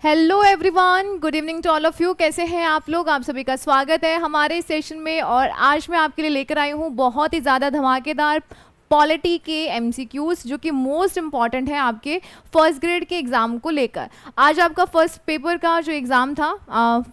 Hello everyone, good evening to all of you. कैसे हैं आप लोग? आप सभी का स्वागत है हमारे सेशन में। और आज मैं आपके लिए लेकर आई हूँ बहुत ही ज़्यादा धमाकेदार पॉलिटी के एमसीक्यूज जो कि मोस्ट इम्पॉर्टेंट है आपके फर्स्ट ग्रेड के एग्ज़ाम को लेकर। आज आपका फर्स्ट पेपर का जो एग्ज़ाम था,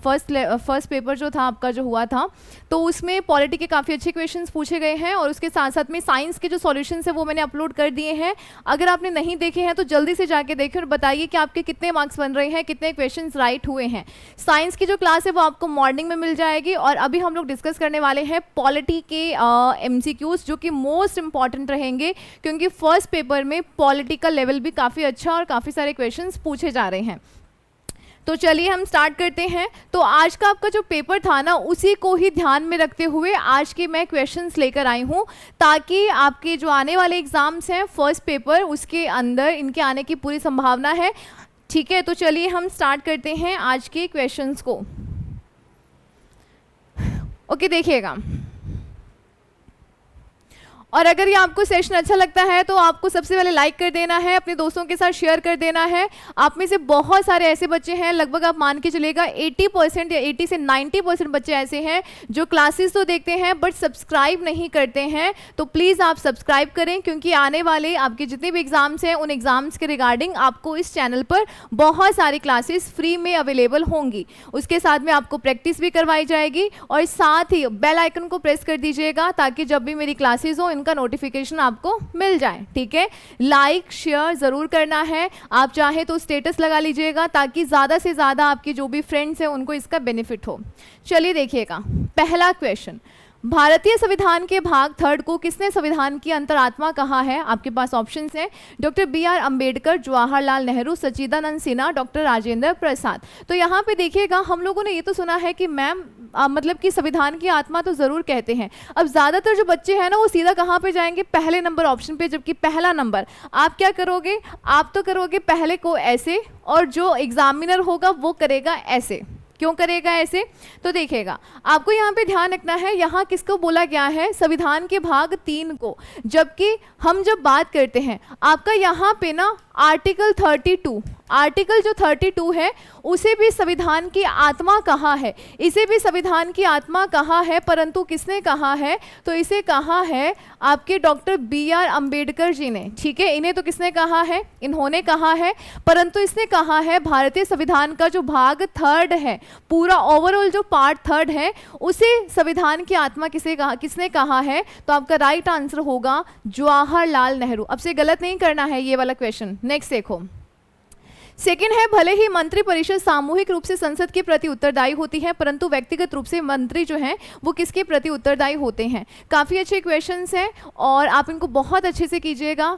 फर्स्ट पेपर जो था आपका जो हुआ था, तो उसमें पॉलिटी के काफ़ी अच्छे क्वेश्चंस पूछे गए हैं और उसके साथ साथ में साइंस के जो सॉल्यूशंस है वो मैंने अपलोड कर दिए हैं। अगर आपने नहीं देखे हैं तो जल्दी से जाके देखें और बताइए कि आपके कितने मार्क्स बन रहे हैं, कितने क्वेश्चंस राइट हुए हैं। साइंस की जो क्लास है वो आपको मॉर्निंग में मिल जाएगी। और अभी हम लोग डिस्कस करने वाले हैं पॉलिटी के एमसीक्यूज जो कि मोस्ट इंपॉर्टेंट रहेंगे, क्योंकि फर्स्ट पेपर में पॉलिटिकल लेवल भी काफ़ी अच्छा और काफ़ी सारे क्वेश्चंस पूछे जा रहे हैं। तो चलिए हम स्टार्ट करते हैं। तो आज का आपका जो पेपर था ना, उसी को ही ध्यान में रखते हुए आज के मैं क्वेश्चंस लेकर आई हूँ, ताकि आपके जो आने वाले एग्जाम्स हैं फर्स्ट पेपर, उसके अंदर इनके आने की पूरी संभावना है। ठीक है, तो चलिए हम स्टार्ट करते हैं आज के क्वेश्चंस को। ओके, देखिएगा। और अगर ये आपको सेशन अच्छा लगता है तो आपको सबसे पहले लाइक कर देना है, अपने दोस्तों के साथ शेयर कर देना है। आप में से बहुत सारे ऐसे बच्चे हैं, लगभग आप मान के चलेगा 80% या 80 से 90% बच्चे ऐसे हैं जो क्लासेस तो देखते हैं बट सब्सक्राइब नहीं करते हैं। तो प्लीज़ आप सब्सक्राइब करें, क्योंकि आने वाले आपके जितने भी एग्जाम्स हैं उन एग्जाम्स के रिगार्डिंग आपको इस चैनल पर बहुत सारी क्लासेस फ्री में अवेलेबल होंगी। उसके साथ में आपको प्रैक्टिस भी करवाई जाएगी और साथ ही बेल आइकन को प्रेस कर दीजिएगा ताकि जब भी मेरी क्लासेस हो इनका नोटिफिकेशन आपको मिल जाए। ठीक है, लाइक शेयर जरूर करना है। आप चाहे तो स्टेटस लगा लीजिएगा ताकि ज़्यादा से ज़्यादा आपके जो भी फ्रेंड्स हैं उनको इसका बेनिफिट हो। चलिए देखिएगा, पहला क्वेश्चन, भारतीय संविधान के भाग 3 को किसने संविधान की अंतरात्मा कहा है? आपके पास ऑप्शंस हैं, डॉक्टर BR अम्बेडकर, जवाहरलाल नेहरू, सच्चिदानंद सिन्हा, डॉक्टर राजेंद्र प्रसाद। तो यहाँ पे देखिएगा, हम लोगों ने ये तो सुना है कि मैम मतलब कि संविधान की आत्मा तो ज़रूर कहते हैं। अब ज़्यादातर जो बच्चे हैं ना वो सीधा कहाँ पे जाएंगे? पहले नंबर ऑप्शन पे, जबकि पहला नंबर आप क्या करोगे? आप तो करोगे पहले को ऐसे, और जो एग्जामिनर होगा वो करेगा ऐसे। क्यों करेगा ऐसे? तो देखिएगा, आपको यहाँ पे ध्यान रखना है, यहाँ किसको बोला गया है? संविधान के भाग 3 को। जबकि हम जब बात करते हैं आपका यहाँ पे ना आर्टिकल 32, आर्टिकल जो 32 है उसे भी संविधान की आत्मा कहा है, इसे भी संविधान की आत्मा कहा है, परंतु किसने कहा है? तो इसे कहा है आपके डॉक्टर BR अम्बेडकर जी ने। ठीक है, इन्हें तो किसने कहा है? इन्होंने कहा है, परंतु इसने कहा है भारतीय संविधान का जो भाग 3 है, पूरा ओवरऑल जो पार्ट 3 है, उसे संविधान की आत्मा किसने कहा है? तो आपका राइट आंसर होगा जवाहरलाल नेहरू। अब से गलत नहीं करना है ये वाला क्वेश्चन। नेक्स्ट देखो, सेकेंड है, भले ही मंत्रिपरिषद सामूहिक रूप से संसद के प्रति उत्तरदायी होती है, परंतु व्यक्तिगत रूप से मंत्री जो हैं वो किसके प्रति उत्तरदायी होते हैं? काफ़ी अच्छे क्वेश्चंस हैं और आप इनको बहुत अच्छे से कीजिएगा।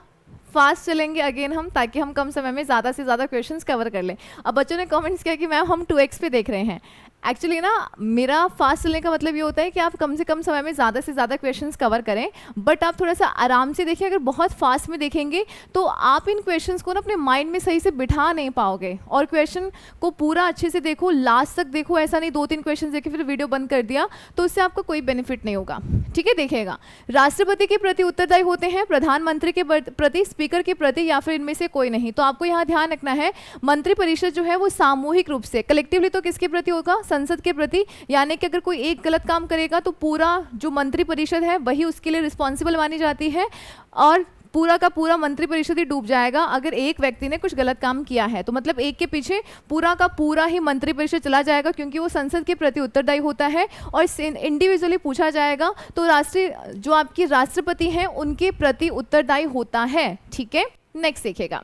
फास्ट चलेंगे अगेन हम, ताकि हम कम समय में ज़्यादा से ज़्यादा क्वेश्चंस कवर कर लें। अब बच्चों ने कमेंट्स किया कि मैम हम 2x पे देख रहे हैं। एक्चुअली ना मेरा फास्ट चलने का मतलब ये होता है कि आप कम से कम समय में ज़्यादा से ज़्यादा क्वेश्चंस कवर करें, बट आप थोड़ा सा आराम से देखिए। अगर बहुत फास्ट में देखेंगे तो आप इन क्वेश्चंस को ना अपने माइंड में सही से बिठा नहीं पाओगे। और क्वेश्चन को पूरा अच्छे से देखो, लास्ट तक देखो, ऐसा नहीं 2-3 क्वेश्चन देखे फिर वीडियो बंद कर दिया, तो उससे आपको कोई बेनिफिट नहीं होगा। ठीक है, देखिएगा, राष्ट्रपति के प्रति उत्तरदायी होते हैं, प्रधानमंत्री के प्रति, स्पीकर के प्रति, या फिर इनमें से कोई नहीं। तो आपको यहाँ ध्यान रखना है, मंत्रिपरिषद जो है वो सामूहिक रूप से, कलेक्टिवली तो किसके प्रति होगा? संसद के प्रति। यानी कि अगर कोई एक गलत काम करेगा तो पूरा जो मंत्रिपरिषद है वही उसके लिए रिस्पॉन्सिबल मानी जाती है, और पूरा का पूरा मंत्रिपरिषद ही डूब जाएगा अगर एक व्यक्ति ने कुछ गलत काम किया है। तो मतलब एक के पीछे पूरा का पूरा ही मंत्रिपरिषद चला जाएगा, क्योंकि वो संसद के प्रति उत्तरदायी होता है। और इंडिविजुअली पूछा जाएगा तो राष्ट्रीय जो आपकी राष्ट्रपति हैं उनके प्रति उत्तरदायी होता है। ठीक है, नेक्स्ट देखिएगा,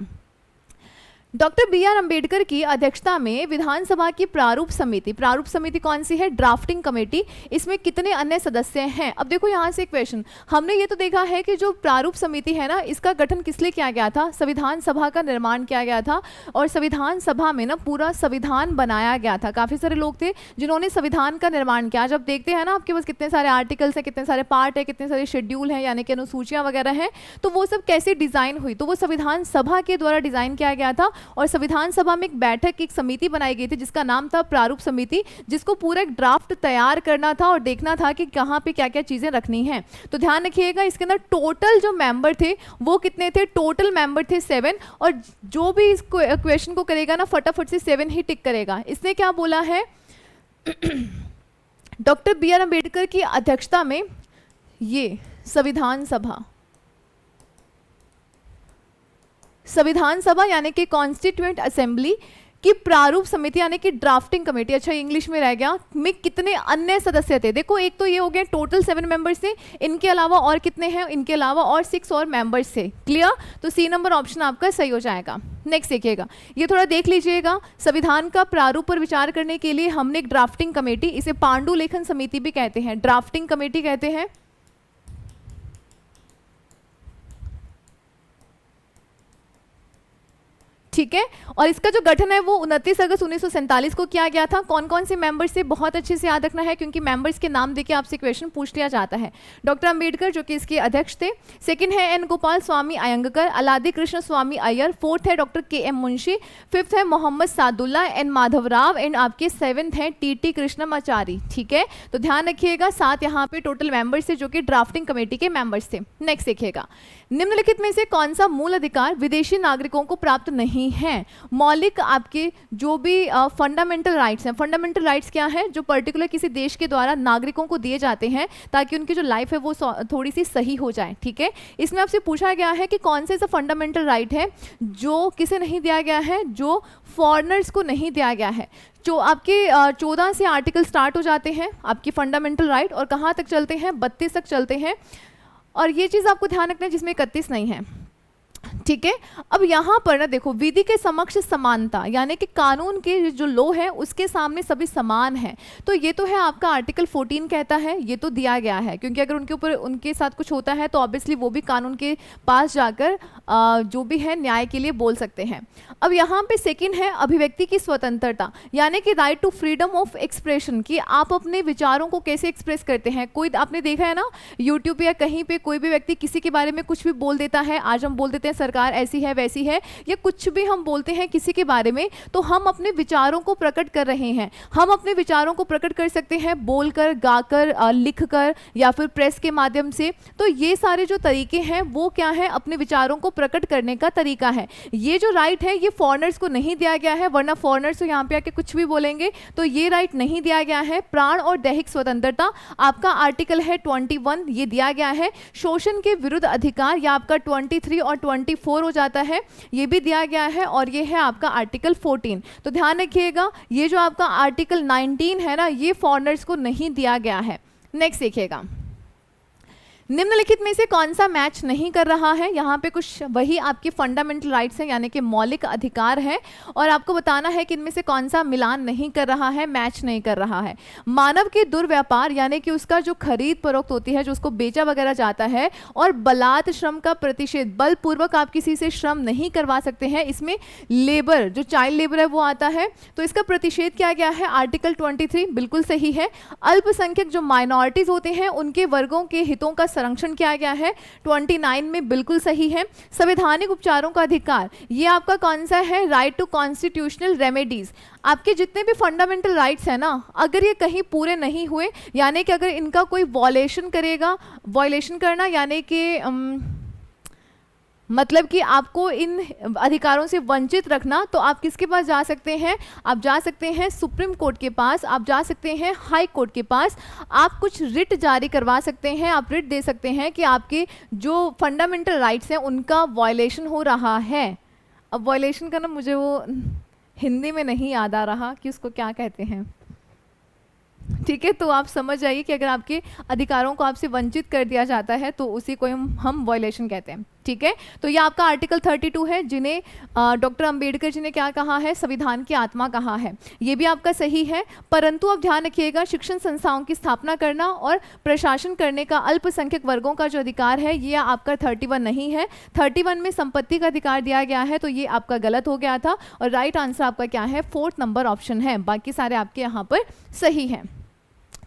डॉक्टर BR अम्बेडकर की अध्यक्षता में विधानसभा की प्रारूप समिति कौन सी है? Drafting committee. इसमें कितने अन्य सदस्य हैं? अब देखो यहाँ से क्वेश्चन, हमने ये तो देखा है कि जो प्रारूप समिति है ना, इसका गठन किस लिए किया गया था? संविधान सभा का निर्माण किया गया था, और संविधान सभा में ना पूरा संविधान बनाया गया था। काफ़ी सारे लोग थे जिन्होंने संविधान का निर्माण किया। जब देखते हैं ना आपके पास कितने सारे आर्टिकल्स हैं, कितने सारे पार्ट है, कितने सारे शेड्यूल हैं, यानी कि अनुसूचियाँ वगैरह हैं, तो वो सब कैसे डिज़ाइन हुई? तो वो संविधान सभा के द्वारा डिज़ाइन किया गया था। और संविधान सभा में एक बैठक, एक समिति बनाई गई थी जिसका नाम था प्रारूप समिति, जिसको पूरा एक ड्राफ्ट तैयार करना था और देखना था कि कहाँ पे क्या क्या चीज़ें रखनी हैं। तो ध्यान रखिएगा, इसके अंदर टोटल जो मेंबर थे वो कितने थे? टोटल मेंबर थे 7, और जो भी इस क्वेश्चन को करेगा ना फटाफट से 7 ही टिक करेगा। इसने क्या बोला है? डॉक्टर बी आर अम्बेडकर की अध्यक्षता में ये संविधान सभा यानी कि कॉन्स्टिट्यूएंट असेंबली की प्रारूप समिति यानी कि ड्राफ्टिंग कमेटी, अच्छा इंग्लिश में रह गया, में कितने अन्य सदस्य थे? देखो एक तो ये हो गया टोटल 7 मेंबर्स थे, इनके अलावा और कितने हैं? इनके अलावा और 6 और मेंबर्स थे। क्लियर? तो सी नंबर ऑप्शन आपका सही हो जाएगा। नेक्स्ट देखिएगा, ये थोड़ा देख लीजिएगा, संविधान का प्रारूप पर विचार करने के लिए हमने एक ड्राफ्टिंग कमेटी, इसे पांडुलेखन समिति भी कहते हैं, ड्राफ्टिंग कमेटी कहते हैं। ठीक है, और इसका जो गठन है वो 29 अगस्त 1947 को किया गया था। कौन कौन से मेंबर्स से बहुत अच्छे से याद रखना है, क्योंकि मेंबर्स के नाम देके आपसे क्वेश्चन पूछ लिया जाता है। डॉक्टर अंबेडकर जो कि इसके अध्यक्ष थे, सेकंड है एन गोपाल स्वामी अयंगकर, अलादी कृष्ण स्वामी अय्यर, फोर्थ है डॉक्टर के एम मुंशी, फिफ्थ है मोहम्मद सादुल्ला एन माधवराव, एंड आपके 7th है टी कृष्णमाचारी। ठीक है, तो ध्यान रखिएगा 7 यहाँ पे टोटल मेंबर्स थे जो कि ड्राफ्टिंग कमेटी के मेंबर्स थे। नेक्स्ट देखिएगा, निम्नलिखित में से कौन सा मूल अधिकार विदेशी नागरिकों को प्राप्त नहीं है? मौलिक आपके जो भी फंडामेंटल राइट्स हैं, फंडामेंटल राइट्स क्या है? जो पर्टिकुलर किसी देश के द्वारा नागरिकों को दिए जाते हैं ताकि उनकी जो लाइफ है वो थोड़ी सी सही हो जाए। ठीक है, इसमें आपसे पूछा गया है कि कौन से ऐसा फंडामेंटल राइट है जो किसे नहीं दिया गया है? जो फॉरेनर्स को नहीं दिया गया है। जो आपके 14 से आर्टिकल स्टार्ट हो जाते हैं आपकी फंडामेंटल राइट, और कहाँ तक चलते हैं? 32 तक चलते हैं, और ये चीज़ आपको ध्यान रखना है जिसमें 31 नहीं है। ठीक है, अब यहाँ पर ना देखो, विधि के समक्ष समानता यानी कि कानून के जो लॉ है उसके सामने सभी समान हैं। तो ये तो है आपका आर्टिकल 14 कहता है, ये तो दिया गया है, क्योंकि अगर उनके ऊपर उनके साथ कुछ होता है तो ऑब्वियसली वो भी कानून के पास जाकर जो भी है न्याय के लिए बोल सकते हैं। अब यहाँ पे सेकंड है अभिव्यक्ति की स्वतंत्रता यानी कि right to freedom of expression, कि आप अपने विचारों को कैसे एक्सप्रेस करते हैं। कोई आपने देखा है ना यूट्यूब या कहीं पे कोई भी व्यक्ति किसी के बारे में कुछ भी बोल देता है, आज हम बोल देते हैं सरकार ऐसी है वैसी है, या कुछ भी हम बोलते हैं किसी के बारे में, तो हम अपने विचारों को प्रकट कर रहे हैं। हम अपने विचारों को प्रकट कर सकते हैं बोलकर, गाकर, लिखकर या फिर प्रेस के माध्यम से। तो ये सारे जो तरीके हैं वो क्या है? अपने विचारों को प्रकट करने का तरीका है। ये जो राइट है ये फॉरेनर्स को नहीं दिया गया है, वरना फॉरेनर्स तो यहाँ पे आके कुछ भी बोलेंगे, तो ये राइट नहीं दिया गया है। प्राण और दैहिक स्वतंत्रता आपका आर्टिकल है 21, ये दिया गया है। शोषण के विरुद्ध अधिकार या आपका 23 और 24 हो जाता है, ये भी दिया गया है, और ये है आपका आर्टिकल 14। तो ध्यान रखिएगा ये जो आपका आर्टिकल 19 है ना, ये फॉरेनर्स को नहीं दिया गया है। नेक्स्ट देखिएगा, निम्नलिखित में से कौन सा मैच नहीं कर रहा है? यहाँ पे कुछ वही आपके फंडामेंटल राइट्स हैं यानी कि मौलिक अधिकार है, और आपको बताना है कि इनमें से कौन सा मिलान नहीं कर रहा है, मैच नहीं कर रहा है। मानव के दुर्व्यापार यानी कि उसका जो खरीद फरोख्त होती है, जो उसको बेचा वगैरह जाता है, और बलात् श्रम का प्रतिषेध, बलपूर्वक आप किसी से श्रम नहीं करवा सकते हैं। इसमें लेबर, जो चाइल्ड लेबर है वो आता है, तो इसका प्रतिषेध किया गया है आर्टिकल 23, बिल्कुल सही है। अल्पसंख्यक जो माइनॉरिटीज होते हैं उनके वर्गों के हितों का संरक्षण किया गया है 29 में, बिल्कुल सही है। संवैधानिक उपचारों का अधिकार, ये आपका कौन सा है? Right to constitutional remedies. आपके जितने भी फंडामेंटल राइट्स हैं ना, अगर ये कहीं पूरे नहीं हुए, यानी कि अगर इनका कोई वॉयलेशन करेगा, वॉयलेशन करना यानी कि मतलब कि आपको इन अधिकारों से वंचित रखना, तो आप किसके पास जा सकते हैं? आप जा सकते हैं सुप्रीम कोर्ट के पास, आप जा सकते हैं हाई कोर्ट के पास, आप कुछ रिट जारी करवा सकते हैं, आप रिट दे सकते हैं कि आपके जो फंडामेंटल राइट्स हैं उनका वॉयलेशन हो रहा है। अब वॉयलेशन का ना मुझे वो हिंदी में नहीं याद आ रहा कि उसको क्या कहते हैं। ठीक है, तो आप समझ जाइए कि अगर आपके अधिकारों को आपसे वंचित कर दिया जाता है तो उसी को हम वॉयलेशन कहते हैं। ठीक है, तो ये आपका आर्टिकल 32 है, जिन्हें डॉक्टर अंबेडकर जी ने क्या कहा है? संविधान की आत्मा कहा है। ये भी आपका सही है, परंतु अब ध्यान रखिएगा शिक्षण संस्थाओं की स्थापना करना और प्रशासन करने का अल्पसंख्यक वर्गों का जो अधिकार है ये आपका 31 नहीं है। 31 में संपत्ति का अधिकार दिया गया है, तो ये आपका गलत हो गया था, और राइट आंसर आपका क्या है? 4th नंबर ऑप्शन है। बाकी सारे आपके यहाँ पर सही है।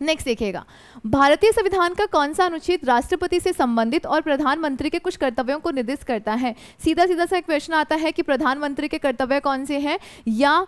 नेक्स्ट देखिएगा, भारतीय संविधान का कौन सा अनुच्छेद राष्ट्रपति से संबंधित और प्रधानमंत्री के कुछ कर्तव्यों को निर्दिष्ट करता है। सीधा सीधा सा क्वेश्चन आता है कि प्रधानमंत्री के कर्तव्य कौन से हैं, या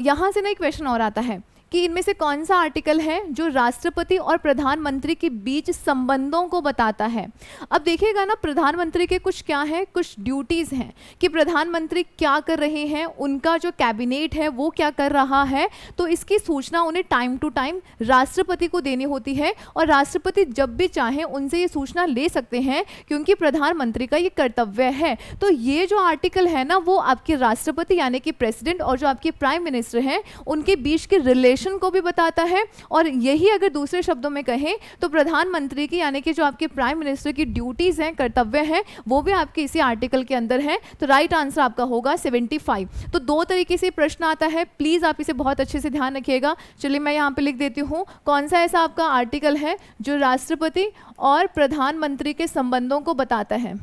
यहाँ से ना एक क्वेश्चन और आता है कि इनमें से कौन सा आर्टिकल है जो राष्ट्रपति और प्रधानमंत्री के बीच संबंधों को बताता है। अब देखिएगा ना, प्रधानमंत्री के कुछ क्या है, कुछ ड्यूटीज़ हैं कि प्रधानमंत्री क्या कर रहे हैं, उनका जो कैबिनेट है वो क्या कर रहा है, तो इसकी सूचना उन्हें टाइम टू टाइम राष्ट्रपति को देनी होती है और राष्ट्रपति जब भी चाहें उनसे ये सूचना ले सकते हैं क्योंकि प्रधानमंत्री का ये कर्तव्य है। तो ये जो आर्टिकल है ना वो आपके राष्ट्रपति यानी कि प्रेसिडेंट और जो आपके प्राइम मिनिस्टर हैं उनके बीच के रिलेशन को भी बताता है। और यही अगर दूसरे शब्दों में कहें तो प्रधानमंत्री की यानी कि जो आपके प्राइम मिनिस्टर की ड्यूटीज हैं, कर्तव्य हैं, वो भी आपके इसी आर्टिकल के अंदर है। तो राइट आंसर आपका होगा 75। तो दो तरीके से प्रश्न आता है, प्लीज आप इसे बहुत अच्छे से ध्यान रखिएगा। चलिए मैं यहाँ पे लिख देती हूँ कौन सा ऐसा आपका आर्टिकल है जो राष्ट्रपति और प्रधानमंत्री के संबंधों को बताता है।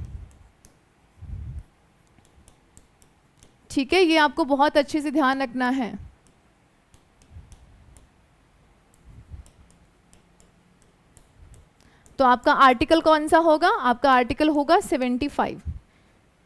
ठीक है, ये आपको बहुत अच्छे से ध्यान रखना है। तो आपका आर्टिकल कौन सा होगा, आपका आर्टिकल होगा 75।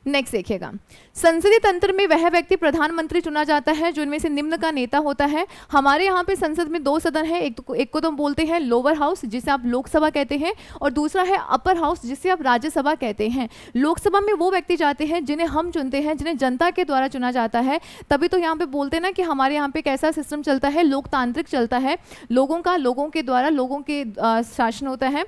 नेक्स्ट देखिएगा, संसदीय तंत्र में वह व्यक्ति प्रधानमंत्री चुना जाता है जो इनमें से निम्न का नेता होता है। हमारे यहाँ पे संसद में दो सदन है, एक को तो बोलते हैं लोअर हाउस जिसे आप लोकसभा कहते हैं और दूसरा है अपर हाउस जिसे आप राज्यसभा कहते हैं। लोकसभा में वो व्यक्ति जाते हैं जिन्हें हम चुनते हैं, जिन्हें जनता के द्वारा चुना जाता है। तभी तो यहाँ पे बोलते हैं ना कि हमारे यहाँ पे कैसा सिस्टम चलता है, लोकतांत्रिक चलता है, लोगों का लोगों के द्वारा लोगों के शासन होता है।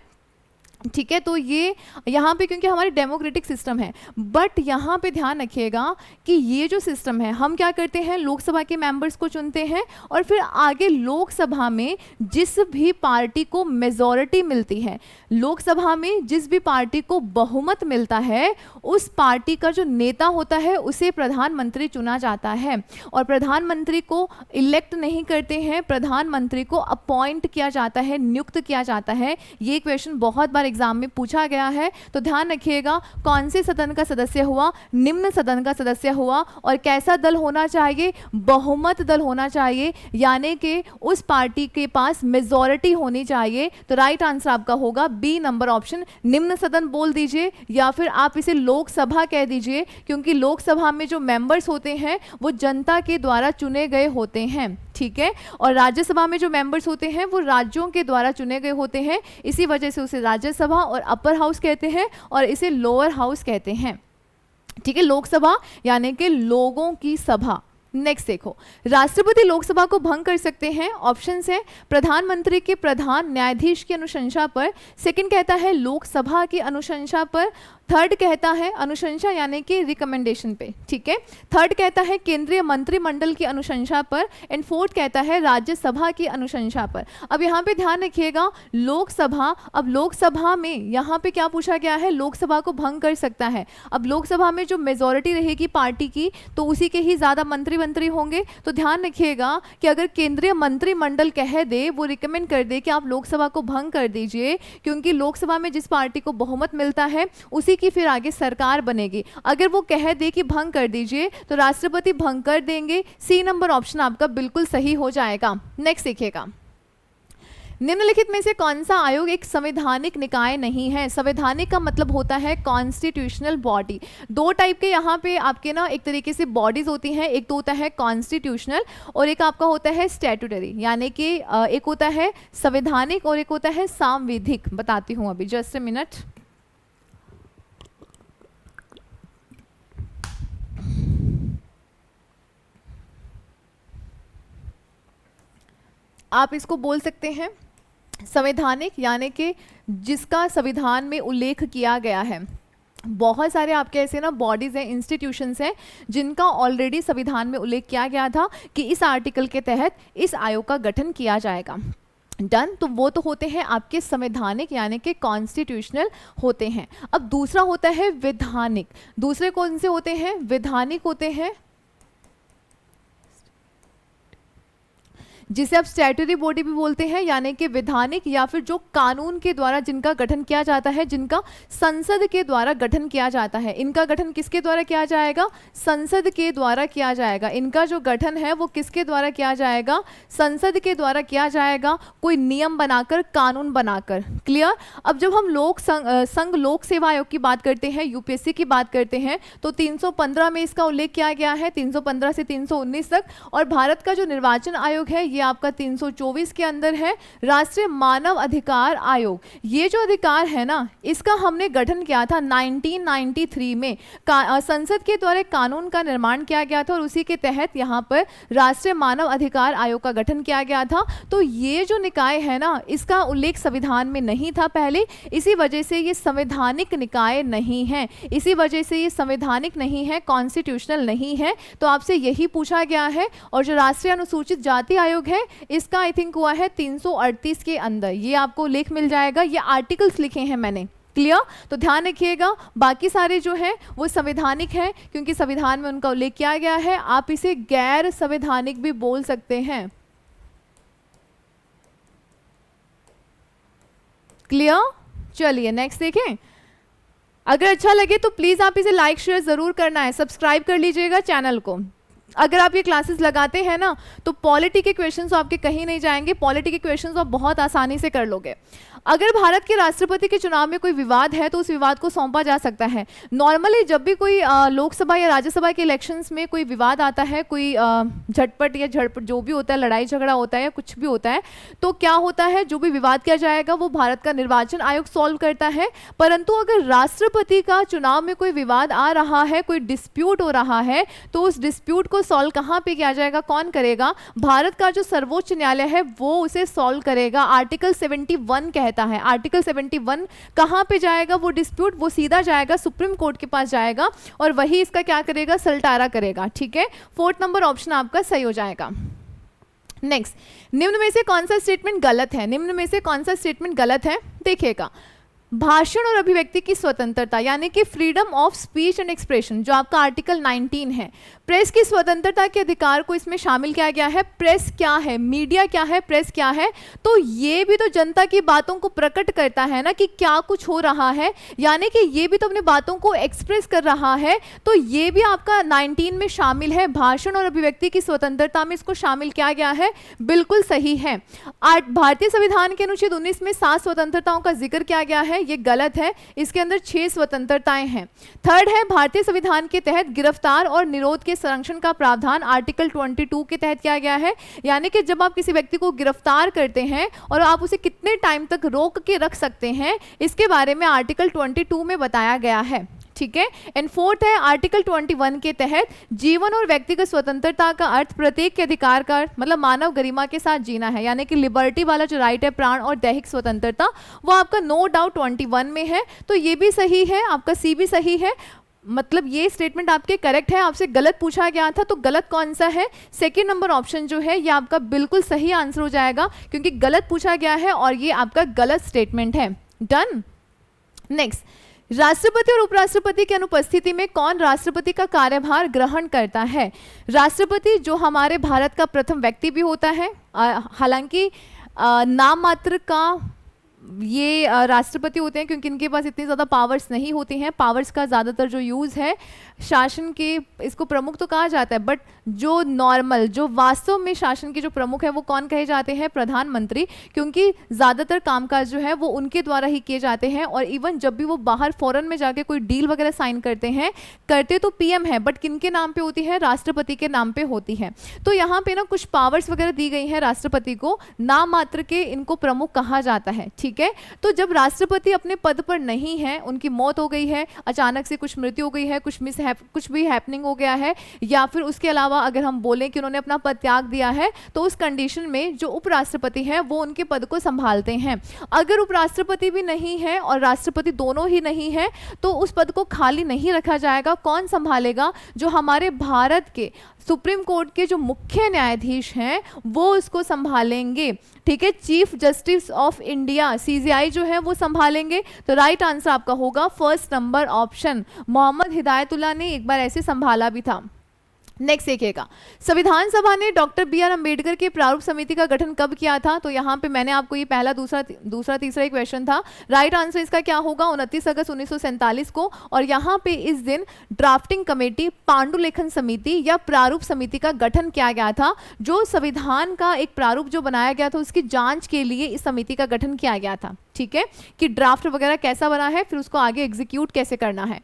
ठीक है, तो ये यहाँ पे क्योंकि हमारी डेमोक्रेटिक सिस्टम है, बट यहाँ पे ध्यान रखिएगा कि ये जो सिस्टम है हम क्या करते हैं, लोकसभा के मेंबर्स को चुनते हैं और फिर आगे लोकसभा में जिस भी पार्टी को मेजॉरिटी मिलती है, लोकसभा में जिस भी पार्टी को बहुमत मिलता है उस पार्टी का जो नेता होता है उसे प्रधानमंत्री चुना जाता है। और प्रधानमंत्री को इलेक्ट नहीं करते हैं, प्रधानमंत्री को अपॉइंट किया जाता है, नियुक्त किया जाता है। ये क्वेश्चन बहुत बार एग्जाम में पूछा गया है, तो ध्यान रखिएगा कौन से सदन का सदस्य हुआ, निम्न सदन का सदस्य हुआ। और कैसा दल होना चाहिए, बहुमत दल होना चाहिए, यानी कि उस पार्टी के पास मेजॉरिटी होनी चाहिए। तो राइट आंसर आपका होगा बी नंबर ऑप्शन, निम्न सदन बोल दीजिए या फिर आप इसे लोकसभा कह दीजिए, क्योंकि लोकसभा में जो मेंबर्स होते हैं वो जनता के द्वारा चुने गए होते हैं। ठीक है, और राज्यसभा में जो मेंबर्स होते हैं वो राज्यों के द्वारा चुने गए होते हैं, इसी वजह से उसे राज्यसभा और अपर हाउस कहते हैं और इसे लोअर हाउस कहते हैं। ठीक है, लोकसभा यानी कि लोगों की सभा। नेक्स्ट देखो, राष्ट्रपति लोकसभा को भंग कर सकते हैं। ऑप्शंस है प्रधानमंत्री के प्रधान न्यायाधीश की अनुशंसा पर, सेकंड कहता है लोकसभा की अनुशंसा पर, थर्ड कहता है अनुशंसा यानी कि रिकमेंडेशन पे। ठीक है, थर्ड कहता है केंद्रीय मंत्रिमंडल की अनुशंसा पर एंड फोर्थ कहता है राज्यसभा की अनुशंसा पर। अब यहाँ पे ध्यान रखिएगा लोकसभा, अब लोकसभा में यहाँ पे क्या पूछा गया है, लोकसभा को भंग कर सकता है। अब लोकसभा में जो मेजॉरिटी रहेगी पार्टी की तो उसी के ही ज्यादा मंत्री होंगे। तो ध्यान रखिएगा कि अगर केंद्रीय मंत्रिमंडल कह दे, वो रिकमेंड कर दे कि आप लोकसभा को भंग कर दीजिए, क्योंकि लोकसभा में जिस पार्टी को बहुमत मिलता है उसी की फिर आगे सरकार बनेगी। अगर वो कह दे कि भंग कर दीजिए तो राष्ट्रपति भंग कर देंगे। सी नंबर ऑप्शन आपका बिल्कुल सही हो जाएगा। नेक्स्ट देखिएगा, निम्नलिखित में से कौन सा आयोग एक संवैधानिक निकाय नहीं है। संवैधानिक का मतलब होता है कॉन्स्टिट्यूशनल बॉडी। दो टाइप के यहाँ पे आपके ना एक तरीके से बॉडीज होती हैं, एक तो होता है कॉन्स्टिट्यूशनल और एक आपका होता है स्टैट्यूटरी, यानी कि एक होता है संवैधानिक और एक होता है सांविधिक। बताती हूँ अभी, जस्ट ए मिनट। आप इसको बोल सकते हैं संवैधानिक, यानी कि जिसका संविधान में उल्लेख किया गया है। बहुत सारे आपके ऐसे ना बॉडीज़ हैं, इंस्टीट्यूशंस हैं जिनका ऑलरेडी संविधान में उल्लेख किया गया था कि इस आर्टिकल के तहत इस आयोग का गठन किया जाएगा। डन, तो वो तो होते हैं आपके संवैधानिक यानी कि कॉन्स्टिट्यूशनल होते हैं। अब दूसरा होता है विधानिक। दूसरे कौन से होते हैं, विधानिक होते हैं जिसे आप स्टैट्यूटरी बॉडी भी बोलते हैं, यानी कि विधानिक या फिर जो कानून के द्वारा जिनका गठन किया जाता है, जिनका संसद के द्वारा गठन किया जाता है। इनका गठन किसके द्वारा किया जाएगा? संसद के द्वारा किया जाएगा। इनका जो गठन है वो किसके द्वारा किया जाएगा? संसद के द्वारा किया जाएगा, कोई नियम बनाकर, कानून बनाकर। क्लियर? अब जब हम लोक संघ लोक सेवा आयोग की बात करते हैं, यूपीएससी की बात करते हैं, तो 315 में इसका उल्लेख किया गया है, 315 से 319 तक। और भारत का जो निर्वाचन आयोग है ये आपका 324 के अंदर है। राष्ट्रीय मानव अधिकार आयोग, ये जो अधिकार है ना, इसका हमने गठन किया था 1993 में। संसद के द्वारा कानून का निर्माण किया गया था और उसी के तहत यहाँ पर राष्ट्रीय मानव अधिकार आयोग का गठन किया गया था। तो ये जो निकाय है ना, इसका उल्लेख संविधान में नहीं था पहले, इसी वजह से ये संवैधानिक निकाय नहीं है, इसी वजह से ये संवैधानिक नहीं है, कॉन्स्टिट्यूशनल नहीं है। तो आपसे यही पूछा गया है। और जो राष्ट्रीय अनुसूचित जाति आयोग है, इसका आई थिंक हुआ है 338 के अंदर, ये आपको उल्लेख मिल जाएगा। ये आर्टिकल्स लिखे हैं मैंने। क्लियर? तो ध्यान रखिएगा, बाकी सारे जो है वो संवैधानिक है क्योंकि संविधान में उनका उल्लेख किया गया है। आप इसे गैर संवैधानिक भी बोल सकते हैं। क्लियर? चलिए नेक्स्ट देखें। अगर अच्छा लगे तो प्लीज आप इसे लाइक शेयर जरूर करना है, सब्सक्राइब कर लीजिएगा चैनल को। अगर आप ये क्लासेस लगाते हैं ना, तो पॉलिटी के क्वेश्चंस आपके कहीं नहीं जाएंगे, पॉलिटी के क्वेश्चंस आप बहुत आसानी से कर लोगे। अगर भारत के राष्ट्रपति के चुनाव में कोई विवाद है तो उस विवाद को सौंपा जा सकता है। नॉर्मली जब भी कोई लोकसभा या राज्यसभा के इलेक्शंस में कोई विवाद आता है, कोई झटपट या झड़पट जो भी होता है, लड़ाई झगड़ा होता है या कुछ भी होता है, तो क्या होता है, जो भी विवाद किया जाएगा वो भारत का निर्वाचन आयोग सॉल्व करता है। परंतु अगर राष्ट्रपति का चुनाव में कोई विवाद आ रहा है, कोई डिस्प्यूट हो रहा है, तो उस डिस्प्यूट को सॉल्व कहाँ पे किया जाएगा? कौन करेगा? भारत का जो सर्वोच्च न्यायालय है वो उसे सॉल्व करेगा। आर्टिकल 71 कहता है। आर्टिकल 71 कहाँ पे जाएगा वो डिस्प्यूट? वो सीधा जाएगा सुप्रीम कोर्ट के पास जाएगा और वही इसका क्या करेगा? सलटारा करेगा। ठीक है, 4 नंबर ऑप्शन आपका सही हो जाएगा। नेक्स्ट, निम्न में से कौन सा स्टेटमेंट गलत है? निम्न में से कौन सा स्टेटमेंट गलत है? देखिएगा, भाषण और अभिव्यक्ति की स्वतंत्रता यानी कि freedom of speech and expression, जो आपका आर्टिकल 19 है, प्रेस की स्वतंत्रता के अधिकार को इसमें शामिल किया गया है। प्रेस क्या है? मीडिया क्या है? प्रेस क्या है? तो ये भी तो जनता की बातों को प्रकट करता है ना कि क्या कुछ हो रहा है, यानी कि ये भी तो अपनी बातों को एक्सप्रेस कर रहा है। तो ये भी आपका 19 में शामिल है। भाषण और अभिव्यक्ति की स्वतंत्रता में इसको शामिल किया गया है, बिल्कुल सही है। भारतीय संविधान के अनुच्छेद 19 में 7 स्वतंत्रताओं का जिक्र किया गया है, ये गलत है। इसके अंदर 6 स्वतंत्रताएं हैं। थर्ड है, भारतीय संविधान के तहत गिरफ्तार और निरोध के संरक्षण का प्रावधान आर्टिकल 22 के तहत किया गया है, यानी कि जब आप किसी व्यक्ति को गिरफ्तार करते हैं और आप उसे कितने टाइम तक रोक के रख सकते हैं, इसके बारे में आर्टिकल 22 में बताया गया है। ठीक है। एंड फोर्थ है, आर्टिकल 21 के तहत जीवन और व्यक्तिगत स्वतंत्रता का अर्थ प्रत्येक के अधिकार का, मतलब मानव गरिमा के साथ जीना है, यानी कि लिबर्टी वाला जो राइट है, प्राण और दैहिक स्वतंत्रता, वो आपका नो डाउट 21 में है। तो ये भी सही है, आपका सी भी सही है, मतलब ये स्टेटमेंट आपके करेक्ट है। आपसे गलत पूछा गया था, तो गलत कौन सा है? सेकेंड नंबर ऑप्शन जो है ये आपका बिल्कुल सही आंसर हो जाएगा, क्योंकि गलत पूछा गया है और ये आपका गलत स्टेटमेंट है। डन। नेक्स्ट, राष्ट्रपति और उपराष्ट्रपति की अनुपस्थिति में कौन राष्ट्रपति का कार्यभार ग्रहण करता है? राष्ट्रपति जो हमारे भारत का प्रथम व्यक्ति भी होता है, हालांकि नाम मात्र का ये राष्ट्रपति होते हैं, क्योंकि इनके पास इतनी ज़्यादा पावर्स नहीं होती हैं। पावर्स का ज़्यादातर जो यूज़ है शासन के, इसको प्रमुख तो कहा जाता है, बट जो नॉर्मल, जो वास्तव में शासन के जो प्रमुख है वो कौन कहे जाते हैं? प्रधानमंत्री, क्योंकि ज़्यादातर कामकाज जो है वो उनके द्वारा ही किए जाते हैं। और इवन जब भी वो बाहर फॉरेन में जाके कोई डील वगैरह साइन करते हैं, करते तो पीएम है, बट किनके नाम पे होती है? राष्ट्रपति के नाम पे होती है। तो यहाँ पे ना कुछ पावर्स वगैरह दी गई हैं राष्ट्रपति को, नाम मात्र के इनको प्रमुख कहा जाता है। ठीक है, तो जब राष्ट्रपति अपने पद पर नहीं है, उनकी मौत हो गई है, अचानक से कुछ मृत्यु हो गई है, कुछ भी हैपनिंग हो गया है, या फिर उसके अलावा अगर हम बोलें कि उन्होंने अपना पद त्याग दिया है, तो उस कंडीशन में जो उपराष्ट्रपति हैं वो उनके पद को संभालते हैं। अगर उपराष्ट्रपति भी नहीं है और राष्ट्रपति दोनों ही नहीं है, तो उस पद को खाली नहीं रखा जाएगा। कौन संभालेगा? जो हमारे भारत के सुप्रीम कोर्ट के जो मुख्य न्यायाधीश हैं वो उसको संभालेंगे। ठीक है, chief justice of India CJI जो है वो संभालेंगे। तो राइट आंसर आपका होगा first number option. Mohammad Hidayatullah ने एक बार ऐसे संभाला भी था। नेक्स्ट देखिएगा, संविधान सभा ने डॉक्टर बी आर अम्बेडकर के प्रारूप समिति का गठन कब किया था? तो यहाँ पे मैंने आपको ये पहला दूसरा तीसरा ही क्वेश्चन था। राइट आंसर इसका क्या होगा? 29 अगस्त 1947 को। और यहाँ पे इस दिन ड्राफ्टिंग कमेटी, पांडुलेखन समिति या प्रारूप समिति का गठन किया गया था। जो संविधान का एक प्रारूप जो बनाया गया था उसकी जांच के लिए इस समिति का गठन किया गया था। ठीक है, कि ड्राफ्ट वगैरह कैसा बना है, फिर उसको आगे एग्जीक्यूट कैसे करना है।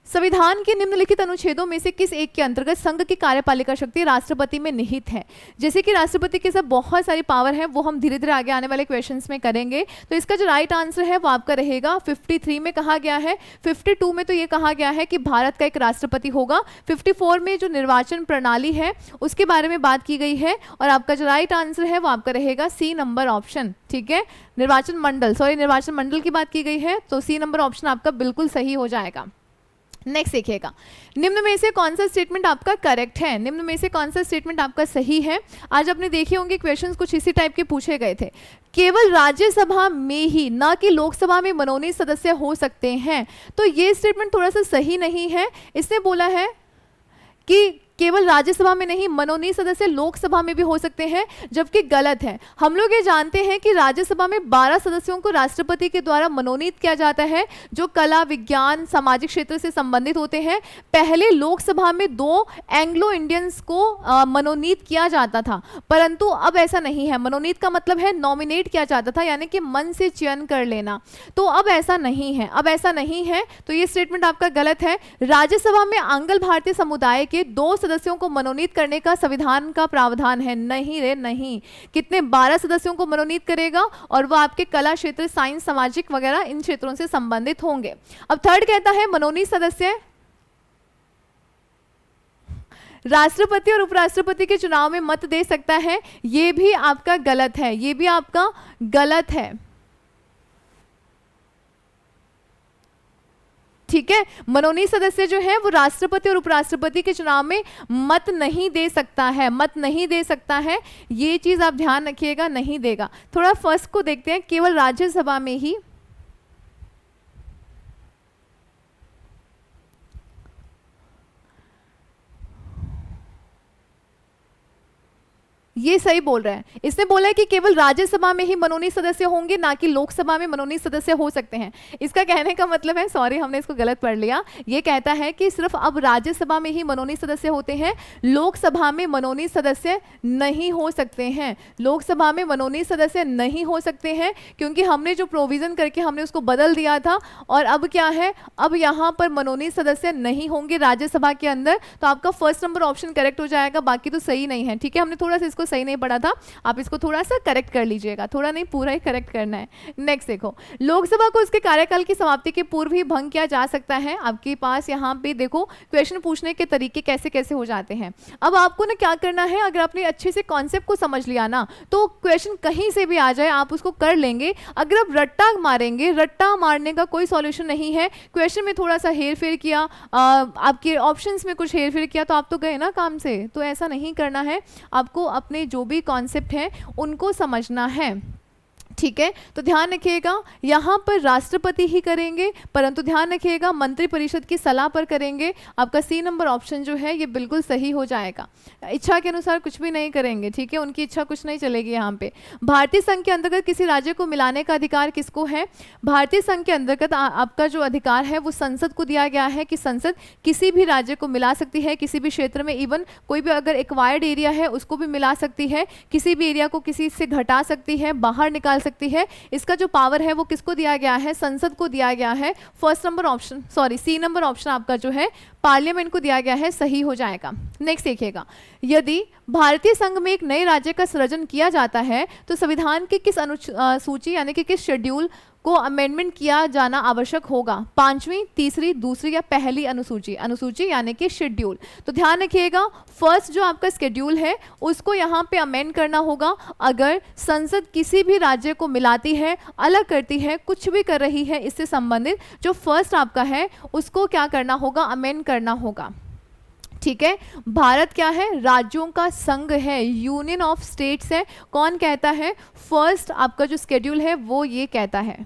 संविधान के निम्नलिखित अनुच्छेदों में से किस एक के अंतर्गत संघ की कार्यपालिका शक्ति राष्ट्रपति में निहित है? जैसे कि राष्ट्रपति के साथ बहुत सारी पावर है, वो हम धीरे धीरे आगे आने वाले क्वेश्चंस में करेंगे। तो इसका जो राइट आंसर है वो आपका रहेगा 53 में कहा गया है। 52 में तो ये कहा गया है कि भारत का एक राष्ट्रपति होगा। 54 में जो निर्वाचन प्रणाली है उसके बारे में बात की गई है। और आपका जो राइट आंसर है वो आपका रहेगा सी नंबर ऑप्शन। ठीक है, निर्वाचन मंडल की बात की गई है, तो सी नंबर ऑप्शन आपका बिल्कुल सही हो जाएगा। नेक्स्ट देखिएगा, निम्न में से कौन सा स्टेटमेंट आपका करेक्ट है? निम्न में से कौन सा स्टेटमेंट आपका सही है? आज आपने देखे होंगे क्वेश्चंस कुछ इसी टाइप के पूछे गए थे। केवल राज्यसभा में ही, ना कि लोकसभा में मनोनीत सदस्य हो सकते हैं। तो ये स्टेटमेंट थोड़ा सा सही नहीं है। इसने बोला है कि केवल राज्यसभा में नहीं, मनोनीत सदस्य लोकसभा में भी हो सकते हैं, जबकि गलत है। हम लोग ये जानते हैं कि राज्यसभा में 12 सदस्यों को राष्ट्रपति के द्वारा मनोनीत किया जाता है, जो कला, विज्ञान, सामाजिक क्षेत्र से संबंधित होते हैं। पहले लोकसभा में 2 एंग्लो इंडियंस को मनोनीत किया जाता था, परंतु अब ऐसा नहीं है। मनोनीत का मतलब है नॉमिनेट किया जाता था, यानी कि मन से चयन कर लेना। तो अब ऐसा नहीं है, तो ये स्टेटमेंट आपका गलत है। राज्यसभा में आंग्ल भारतीय समुदाय के 2 सदस्यों को मनोनीत करने का संविधान का प्रावधान है। नहीं रे नहीं, कितने 12 सदस्यों को मनोनीत करेगा, और वो आपके कला क्षेत्र, साइंस, सामाजिक वगैरह इन क्षेत्रों से संबंधित होंगे। अब थर्ड कहता है मनोनीत सदस्य राष्ट्रपति और उपराष्ट्रपति के चुनाव में मत दे सकता है। ये भी आपका गलत है, ये भी आपका गलत है। ठीक है, मनोनीत सदस्य जो है वो राष्ट्रपति और उपराष्ट्रपति के चुनाव में मत नहीं दे सकता है। ये चीज आप ध्यान रखिएगा, नहीं देगा। थोड़ा फर्स्ट को देखते हैं, केवल राज्यसभा में ही। ये सही बोल रहा है। इसने बोला है कि केवल राज्यसभा में ही मनोनीत सदस्य होंगे, ना कि लोकसभा में मनोनीत सदस्य हो सकते हैं। इसका कहने का मतलब है, सॉरी हमने इसको गलत पढ़ लिया, ये कहता है कि सिर्फ अब राज्यसभा में ही मनोनीत सदस्य होते हैं, लोकसभा में मनोनीत सदस्य नहीं हो सकते हैं। लोकसभा में मनोनीत सदस्य नहीं हो सकते हैं, क्योंकि हमने जो प्रोविजन करके हमने उसको बदल दिया था, और अब क्या है, अब यहाँ पर मनोनीत सदस्य नहीं होंगे राज्यसभा के अंदर। तो आपका फर्स्ट नंबर ऑप्शन करेक्ट हो जाएगा, बाकी तो सही नहीं है। ठीक है, हमने थोड़ा सा इसको सही नहीं पढ़ा था, आप इसको थोड़ा सा करेक्ट कर लीजिएगा, थोड़ा नहीं पूरा ही करेक्ट करना है। नेक्स्ट देखो, लोकसभा को उसके कार्यकाल की समाप्ति के पूर्व ही भंग किया जा सकता है। आपके पास यहाँ पे देखो क्वेश्चन पूछने के तरीके कैसे कैसे हो जाते हैं। अब आपको ना क्या करना है, अगर आपने अच्छे से कॉन्सेप्ट को समझ लिया ना, तो क्वेश्चन कहीं से भी आ जाए आप उसको कर लेंगे। अगर आप रट्टा मारेंगे, रट्टा मारने का कोई सॉल्यूशन नहीं है। क्वेश्चन में थोड़ा सा हेर फेर किया, आपके ऑप्शंस में कुछ हेर फेर किया, तो आप तो गए ना काम से। तो ऐसा नहीं करना है, आपको अपने जो भी कॉन्सेप्ट हैं उनको समझना है। ठीक है, तो ध्यान रखिएगा, यहाँ पर राष्ट्रपति ही करेंगे, परंतु ध्यान रखिएगा मंत्रिपरिषद की सलाह पर करेंगे। आपका सी नंबर ऑप्शन जो है ये बिल्कुल सही हो जाएगा। इच्छा के अनुसार कुछ भी नहीं करेंगे। ठीक है, उनकी इच्छा कुछ नहीं चलेगी यहाँ पे। भारतीय संघ के अंतर्गत किसी राज्य को मिलाने का अधिकार किसको है? भारतीय संघ के अंतर्गत आपका जो अधिकार है वो संसद को दिया गया है, कि संसद किसी भी राज्य को मिला सकती है, किसी भी क्षेत्र में। इवन कोई भी अगर एक्वायर्ड एरिया है उसको भी मिला सकती है, किसी भी एरिया को किसी से घटा सकती है, बाहर निकाल सकती है। इसका जो पावर है वो किसको दिया गया है? संसद को दिया गया है। First number option, sorry C number option आपका जो है पार्लियामेंट को दिया गया है, सही हो जाएगा। नेक्स्ट देखिएगा, यदि भारतीय संघ में एक नए राज्य का सृजन किया जाता है तो संविधान की किस अनुसूची यानी कि किस शेड्यूल को अमेंडमेंट किया जाना आवश्यक होगा? 5वीं, तीसरी, दूसरी या पहली अनुसूची? अनुसूची यानी कि शेड्यूल। तो ध्यान रखिएगा, फर्स्ट जो आपका शेड्यूल है उसको यहाँ पे अमेंड करना होगा। अगर संसद किसी भी राज्य को मिलाती है, अलग करती है, कुछ भी कर रही है इससे संबंधित, जो फर्स्ट आपका है उसको क्या करना होगा? अमेंड करना होगा। ठीक है, भारत क्या है? राज्यों का संघ है, यूनियन ऑफ स्टेट्स है। कौन कहता है? फर्स्ट आपका जो शेड्यूल है वो ये कहता है।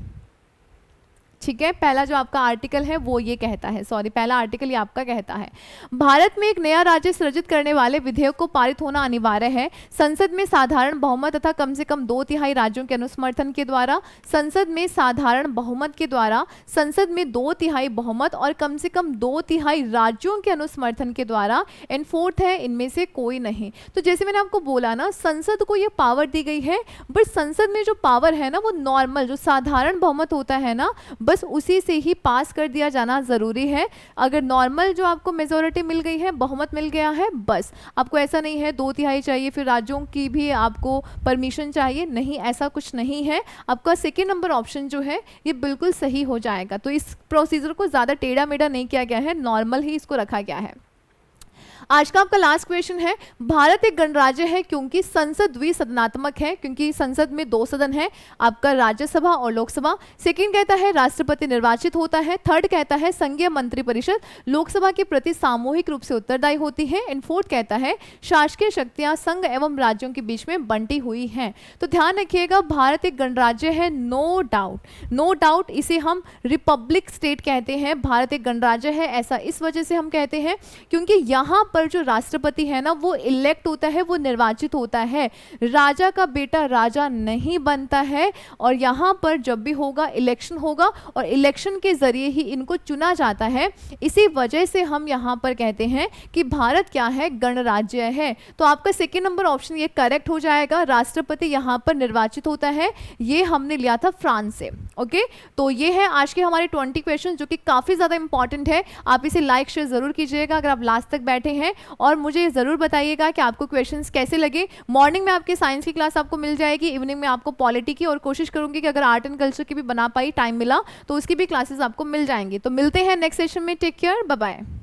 ठीक है, पहला जो आपका आर्टिकल है वो ये कहता है, सॉरी पहला आर्टिकल ये आपका कहता है, भारत में एक नया राज्य सृजित करने वाले विधेयक को पारित होना अनिवार्य है। संसद में साधारण बहुमत तथा कम से कम 2/3 राज्यों के अनुसमर्थन के द्वारा, संसद में साधारण बहुमत के द्वारा, संसद में 2/3 बहुमत और कम से कम 2/3 राज्यों के अनुसमर्थन के द्वारा, एंड फोर्थ है इनमें से कोई नहीं। तो जैसे मैंने आपको बोला ना, संसद को ये पावर दी गई है, बट संसद में जो पावर है ना वो नॉर्मल जो साधारण बहुमत होता है ना, बस उसी से ही पास कर दिया जाना ज़रूरी है। अगर नॉर्मल जो आपको मेजोरिटी मिल गई है, बहुमत मिल गया है, बस आपको ऐसा नहीं है 2/3 चाहिए फिर राज्यों की भी आपको परमिशन चाहिए, नहीं ऐसा कुछ नहीं है। आपका सेकेंड नंबर ऑप्शन जो है ये बिल्कुल सही हो जाएगा। तो इस प्रोसीजर को ज़्यादा टेढ़ा मेढ़ा नहीं किया गया है, नॉर्मल ही इसको रखा गया है। आज का आपका लास्ट क्वेश्चन है, भारत एक गणराज्य है क्योंकि संसद द्विसदनात्मक है, क्योंकि संसद में 2 सदन है, आपका राज्यसभा और लोकसभा। सेकंड कहता है राष्ट्रपति निर्वाचित होता है। थर्ड कहता है संघीय मंत्रिपरिषद लोकसभा के प्रति सामूहिक रूप से उत्तरदायी होती है। एंड फोर्थ कहता है शासकीय शक्तियां संघ एवं राज्यों के बीच में बंटी हुई हैं। तो ध्यान रखिएगा, भारत एक गणराज्य है, नो डाउट, नो डाउट। इसे हम रिपब्लिक स्टेट कहते हैं। भारत एक गणराज्य है, ऐसा इस वजह से हम कहते हैं क्योंकि यहाँ पर जो राष्ट्रपति है ना वो इलेक्ट होता है, वो निर्वाचित होता है। राजा का बेटा राजा नहीं बनता है, और यहाँ पर जब भी होगा इलेक्शन होगा और इलेक्शन के जरिए ही इनको चुना जाता है। इसी वजह से हम यहाँ पर कहते हैं कि भारत क्या है, गणराज्य है। तो आपका सेकेंड नंबर ऑप्शन ये करेक्ट हो जाएगा, राष्ट्रपति यहाँ पर निर्वाचित होता है। ये हमने लिया था फ्रांस से। ओके, तो ये है आज के हमारे 20 क्वेश्चन जो कि काफ़ी ज़्यादा इंपॉर्टेंट है। आप इसे लाइक शेयर ज़रूर कीजिएगा अगर आप लास्ट तक बैठे हैं, और मुझे ज़रूर बताइएगा कि आपको क्वेश्चंस कैसे लगे। मॉर्निंग में आपकी साइंस की क्लास आपको मिल जाएगी, इवनिंग में आपको पॉलिटी की, और कोशिश करूंगी कि अगर आर्ट एंड कल्चर की भी बना पाई, टाइम मिला तो उसकी भी क्लासेस आपको मिल जाएंगी। तो मिलते हैं नेक्स्ट सेशन में, टेक केयर, बाय बाय।